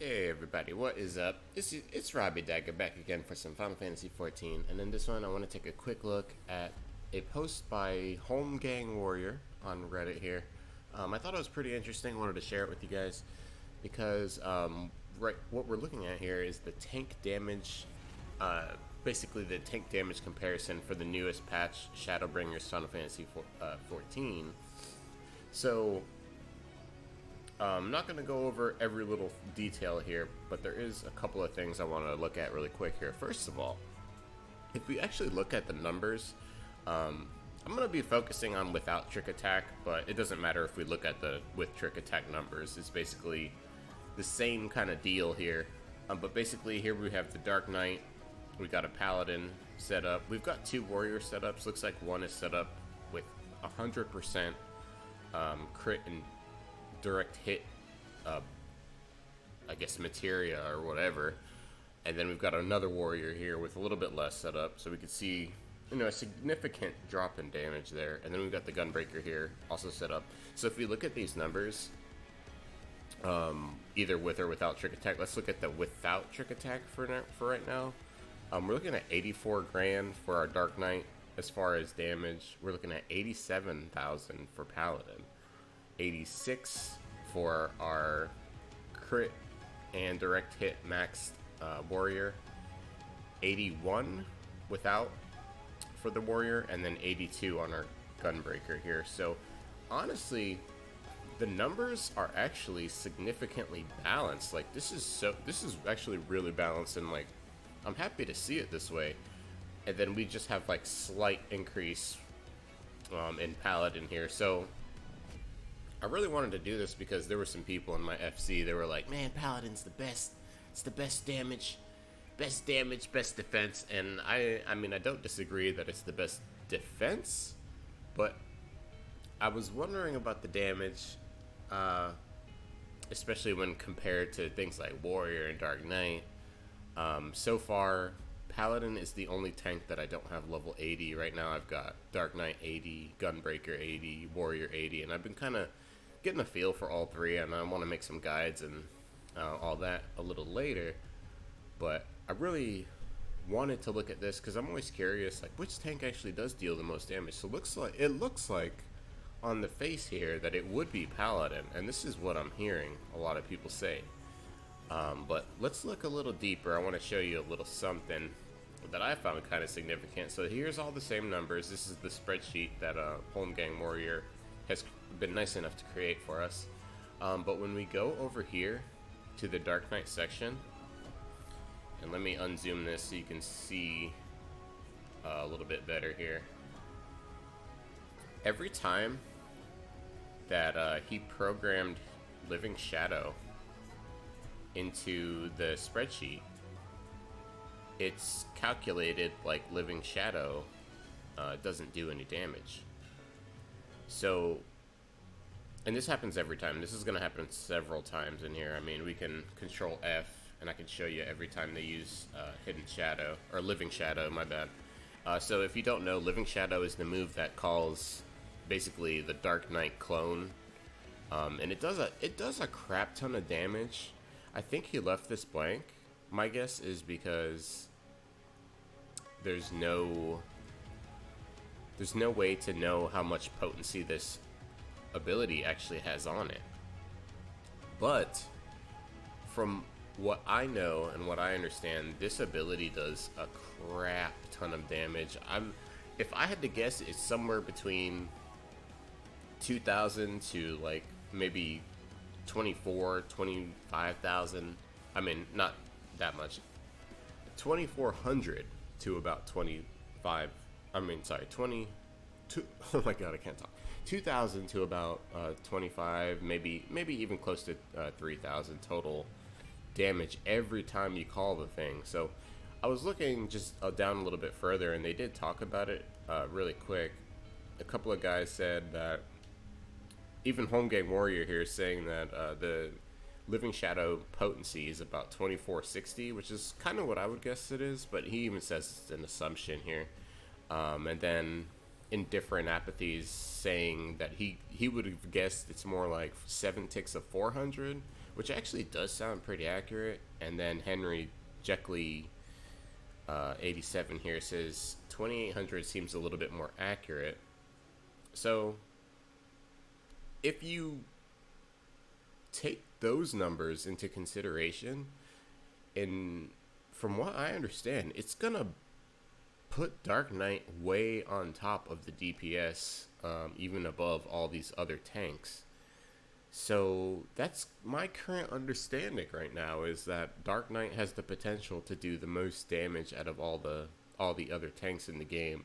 Hey everybody, what is up? It's Robbie Dagger back again for some Final Fantasy XIV, and in this one I want to take a quick look at a post by holmgangwarrior on Reddit here. I thought it was pretty interesting, wanted to share it with you guys because right, what we're looking at here is the tank damage, uh, basically the tank damage comparison for the newest patch, Shadowbringers Final Fantasy 14. So I'm not going to go over every little detail here, but there is a couple of things I want to look at really quick here. First of all, if we actually look at the numbers, I'm going to be focusing on without trick attack, but it doesn't matter if we look at the with trick attack numbers. It's basically the same kind of deal here. But basically here we have the Dark Knight, we got a Paladin set up, we've got two Warrior setups. Looks like one is set up with 100% crit and direct hit, I guess materia or whatever, and then we've got another warrior here with a little bit less set up, so we could see, a significant drop in damage there. And then we've got the Gunbreaker here also set up. So if we look at these numbers, either with or without trick attack, let's look at the without trick attack for right now. We're looking at 84 grand for our Dark Knight. As far as damage, we're looking at 87,000 for Paladin, 86 for our crit and direct hit maxed warrior, 81 without for the warrior, and then 82 on our Gunbreaker here. So honestly, the numbers are actually significantly balanced. Like this is actually really balanced, and like I'm happy to see it this way. And then we just have like slight increase in Paladin here. So I really wanted to do this because there were some people in my FC that were like, man, Paladin's the best. It's the best damage, best defense. And I mean, I don't disagree that it's the best defense, but I was wondering about the damage, especially when compared to things like Warrior and Dark Knight. So far, Paladin is the only tank that I don't have level 80. Right now I've got Dark Knight 80, Gunbreaker 80, Warrior 80, and I've been kind of getting a feel for all three, and I want to make some guides and all that a little later. But I really wanted to look at this because I'm always curious, like which tank actually does deal the most damage. So it looks like on the face here that it would be Paladin, and this is what I'm hearing a lot of people say. But let's look a little deeper. I want to show you a little something that I found kind of significant. So here's all the same numbers. This is the spreadsheet that holmgangwarrior has been nice enough to create for us. But when we go over here to the Dark Knight section, and let me unzoom this so you can see a little bit better here. Every time that he programmed Living Shadow into the spreadsheet, it's calculated like Living Shadow doesn't do any damage. So, and this happens every time. This is going to happen several times in here. I mean, we can control F, and I can show you every time they use Hidden Shadow, or Living Shadow, my bad. So if you don't know, Living Shadow is the move that calls basically the Dark Knight clone. And it does a crap ton of damage. I think he left this blank. My guess is because there's no way to know how much potency this ability actually has on it. But from what I know and what I understand, this ability does a crap ton of damage. If I had to guess, it's somewhere between 2,000 to like maybe 25,000. I mean, not that much. 2,400 to about 25. I mean, sorry, 22. Oh my god, I can't talk. 2,000 to about 25, maybe even close to 3,000 total damage every time you call the thing. So I was looking just down a little bit further, and they did talk about it really quick. A couple of guys said that, even holmgangwarrior here is saying that the Living Shadow potency is about 2460, which is kind of what I would guess it is, but he even says it's an assumption here. And then Indifferent Apathies saying that he would have guessed it's more like 7 ticks of 400, which actually does sound pretty accurate. And then Henry Jekyll 87 here says 2800 seems a little bit more accurate. So if you take those numbers into consideration, and from what I understand, it's gonna put Dark Knight way on top of the DPS, even above all these other tanks. So that's my current understanding right now, is that Dark Knight has the potential to do the most damage out of all the other tanks in the game.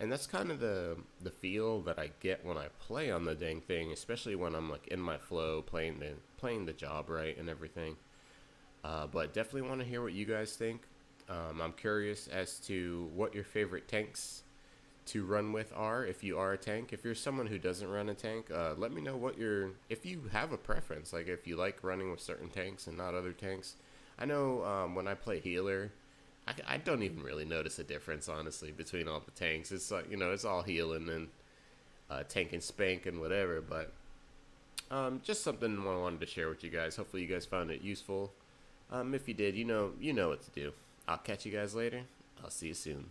And that's kind of the feel that I get when I play on the dang thing, especially when I'm like in my flow, playing the job right and everything. But definitely want to hear what you guys think. I'm curious as to what your favorite tanks to run with are, if you are a tank. If you're someone who doesn't run a tank, let me know if you have a preference, like if you like running with certain tanks and not other tanks. I know when I play healer, I don't even really notice a difference, honestly, between all the tanks. It's like, it's all healing and tank and spank and whatever, but just something I wanted to share with you guys. Hopefully you guys found it useful. If you did, you know what to do. I'll catch you guys later. I'll see you soon.